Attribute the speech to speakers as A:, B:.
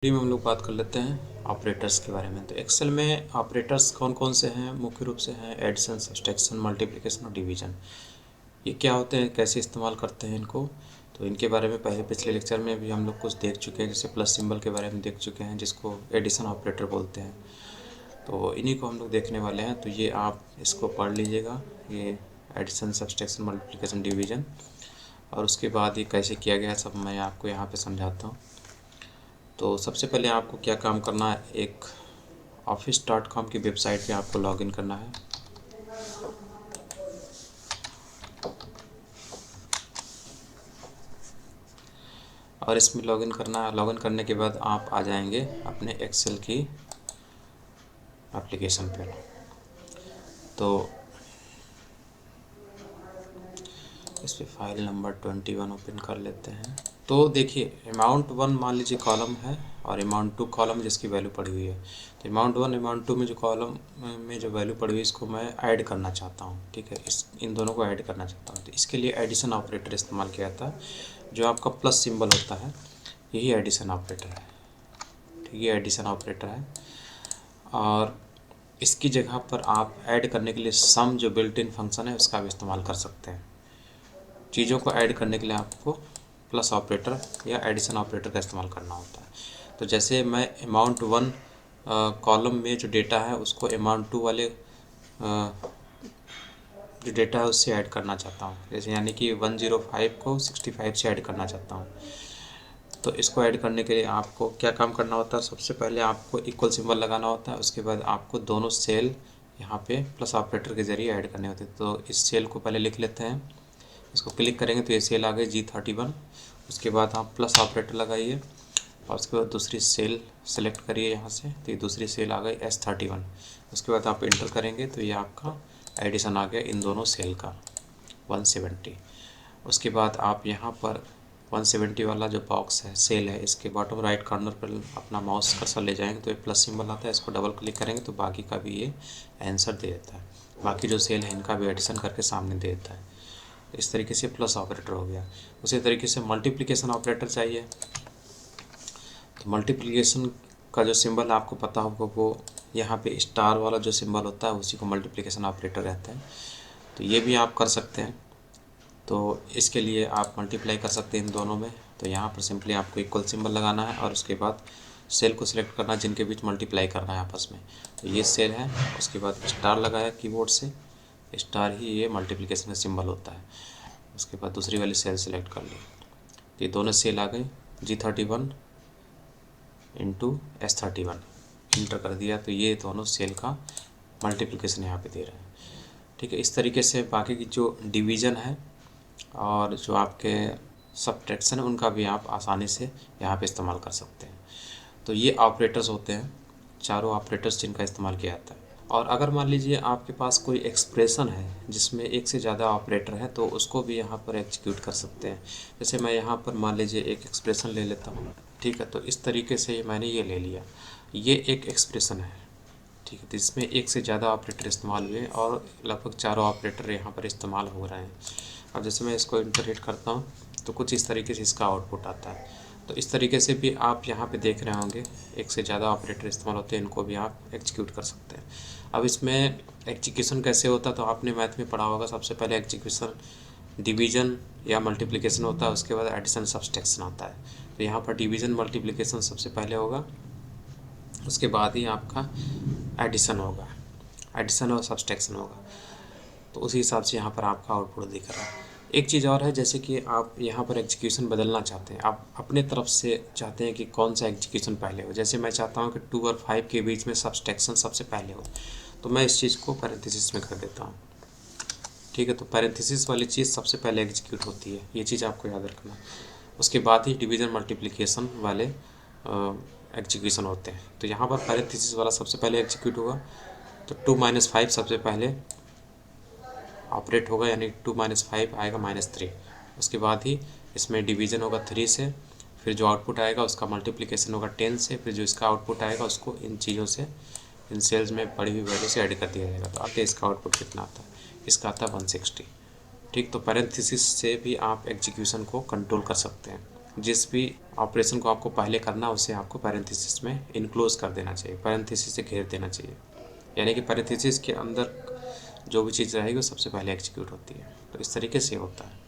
A: में हम लोग बात कर लेते हैं ऑपरेटर्स के बारे में। तो एक्सेल में ऑपरेटर्स कौन कौन से हैं? मुख्य रूप से हैं एडिशन, सब्सट्रैक्शन, मल्टीप्लिकेशन और डिवीजन। ये क्या होते हैं, कैसे इस्तेमाल करते हैं इनको, तो इनके बारे में पहले पिछले लेक्चर में भी हम लोग कुछ देख चुके हैं। जैसे प्लस सिंबल के बारे में देख चुके हैं, जिसको एडिशन ऑपरेटर बोलते हैं। तो इन्हीं को हम लोग देखने वाले हैं। तो ये आप इसको पढ़ लीजिएगा, ये एडिशन, सब्सट्रैक्शन, मल्टीप्लिकेशन, डिवीजन, और उसके बाद ये कैसे किया गया सब मैं आपको यहाँ पे समझाता हूँ। तो सबसे पहले आपको क्या काम करना है, एक office.com की वेबसाइट पे आपको लॉगिन करना है। और इसमें लॉगिन करना है। लॉगिन करने के बाद आप आ जाएंगे अपने एक्सेल की एप्लीकेशन पे। तो इस पर फाइल नंबर 21 ओपन कर लेते हैं। तो देखिए, अमाउंट 1 मान लीजिए कॉलम है और अमाउंट 2 कॉलम जिसकी वैल्यू पड़ी हुई है। तो अमाउंट 1 अमाउंट 2 में जो कॉलम में जो वैल्यू पड़ी हुई है, इसको मैं ऐड करना चाहता हूँ। ठीक है, इन दोनों को ऐड करना चाहता हूँ। तो इसके लिए एडिशन ऑपरेटर इस्तेमाल किया जाता है। जो आपका प्लस सिंबल होता है, यही एडिशन ऑपरेटर है। ठीक है, एडिशन ऑपरेटर है। और इसकी जगह पर आप ऐड करने के लिए सम जो बिल्ट इन फंक्शन है उसका भी इस्तेमाल कर सकते हैं। चीज़ों को ऐड करने के लिए आपको प्लस ऑपरेटर या एडिशन ऑपरेटर का इस्तेमाल करना होता है। तो जैसे मैं अमाउंट 1 कॉलम में जो डेटा है उसको अमाउंट 2 वाले जो डेटा है उससे ऐड करना चाहता हूँ। जैसे यानी कि 105 को 65 से ऐड करना चाहता हूँ। तो इसको ऐड करने के लिए आपको क्या काम करना होता है, सबसे पहले आपको इक्वल सिंबल लगाना होता है। उसके बाद आपको दोनों सेल यहाँ पे प्लस ऑपरेटर के ज़रिए ऐड करने होते हैं। तो इस सेल को पहले लिख लेते हैं। इसको क्लिक करेंगे तो ये सेल आ गई G31। उसके बाद आप प्लस ऑपरेटर लगाइए और उसके बाद दूसरी सेल सेलेक्ट करिए यहाँ से, तो ये दूसरी सेल आ गई S31। उसके बाद आप इंटर करेंगे तो ये आपका एडिशन आ गया इन दोनों सेल का 170। उसके बाद आप यहाँ पर 170 वाला जो बॉक्स है, सेल है, इसके बॉटम राइट कॉर्नर पर अपना माउस कर्सर ले जाएंगे तो ये प्लस सिंबल आता है। इसको डबल क्लिक करेंगे तो बाकी का भी ये आंसर दे देता है। बाकी जो सेल है इनका भी एडिशन करके सामने दे देता है। इस तरीके से प्लस ऑपरेटर हो गया। उसी तरीके से मल्टीप्लिकेशन ऑपरेटर चाहिए। तो मल्टीप्लिकेशन का जो सिंबल आपको पता होगा, वो यहाँ पे स्टार वाला जो सिंबल होता है उसी को मल्टीप्लिकेशन ऑपरेटर रहता है। तो ये भी आप कर सकते हैं। तो इसके लिए आप मल्टीप्लाई कर सकते हैं इन दोनों में। तो यहाँ पर सिंपली आपको इक्वल सिंबल लगाना है और उसके बाद सेल को सिलेक्ट करना है जिनके बीच मल्टीप्लाई करना है आपस में। तो ये सेल है, उसके बाद स्टार लगाया कीबोर्ड से, स्टार ही ये मल्टीप्लिकेशन का सिंबल होता है। उसके बाद दूसरी वाली सेल सेलेक्ट कर ली। तो ये दोनों सेल आ गई G31 इंटू S31, इंटर कर दिया। तो ये दोनों सेल का मल्टीप्लिकेशन यहाँ पे दे रहे हैं। ठीक है, इस तरीके से बाकी की जो डिवीज़न है और जो आपके सब्ट्रैक्शन है उनका भी आप आसानी से यहाँ पे इस्तेमाल कर सकते हैं। तो ये ऑपरेटर्स होते हैं, चारों ऑपरेटर्स जिनका इस्तेमाल किया जाता है। और अगर मान लीजिए आपके पास कोई एक्सप्रेशन है जिसमें एक से ज़्यादा ऑपरेटर है, तो उसको भी यहाँ पर एग्जीक्यूट कर सकते हैं। जैसे मैं यहाँ पर मान लीजिए एक एक्सप्रेशन ले लेता हूँ। ठीक है, तो इस तरीके से मैंने ये ले लिया, ये एक एक्सप्रेशन है। ठीक है, तो इसमें एक से ज़्यादा ऑपरेटर इस्तेमाल हुए और लगभग चारों ऑपरेटर यहाँ पर इस्तेमाल हो रहे हैं। अब जैसे मैं इसको इंटर हिट करता हूँ तो कुछ इस तरीके से इसका आउटपुट आता है। तो इस तरीके से भी आप यहाँ पे देख रहे होंगे एक से ज़्यादा ऑपरेटर इस्तेमाल होते हैं, इनको भी आप एग्जीक्यूट कर सकते हैं। अब इसमें एग्जीक्यूशन कैसे होता है, तो आपने मैथ में पढ़ा होगा। सबसे पहले एग्जीक्यूशन डिवीज़न या मल्टीप्लिकेशन होता है, उसके बाद एडिशन सब्सट्रैक्शन आता है। तो यहाँ पर डिवीज़न मल्टीप्लिकेशन सबसे पहले होगा, उसके बाद ही आपका एडिशन होगा, एडिशन और सब्सट्रैक्शन होगा। तो उसी हिसाब से यहाँ पर आपका आउटपुट दिख रहा है। एक चीज़ और है, जैसे कि आप यहाँ पर एग्जीक्यूशन बदलना चाहते हैं, आप अपने तरफ से चाहते हैं कि कौन सा एग्जीक्यूशन पहले हो। जैसे मैं चाहता हूँ कि 2 और 5 के बीच में सब्सट्रैक्शन सबसे पहले हो, तो मैं इस चीज़ को पैरेंथेसिस में कर देता हूँ। ठीक है, तो पैरेंथेसिस वाली चीज़ सबसे पहले एग्जीक्यूट होती है, ये चीज़ आपको याद रखना। उसके बाद ही डिवीज़न मल्टीप्लिकेशन वाले एग्जीक्यूशन होते हैं। तो यहाँ पर पैरेंथेसिस वाला सबसे पहले एग्जीक्यूट होगा, तो 2 - 5 सबसे पहले ऑपरेट होगा, यानी 2 - 5 आएगा -3। उसके बाद ही इसमें डिवीज़न होगा 3 से, फिर जो आउटपुट आएगा उसका मल्टीप्लिकेशन होगा 10 से, फिर जो इसका आउटपुट आएगा उसको इन चीज़ों से, इन सेल्स में पड़ी हुई वैल्यू से ऐड कर दिया जाएगा। तो आगे इसका आउटपुट कितना आता है, इसका आता है 160। ठीक, तो पैरेंथेसिस से भी आप एग्जीक्यूशन को कंट्रोल कर सकते हैं। जिस भी ऑपरेशन को आपको पहले करना उसे आपको पैरेंथेसिस में इनक्लोज कर देना चाहिए, पैरेंथेसिस से घेर देना चाहिए, यानी कि पैरेंथेसिस के अंदर जो भी चीज़ रहेगी वो सबसे पहले एग्जीक्यूट होती है। तो इस तरीके से होता है।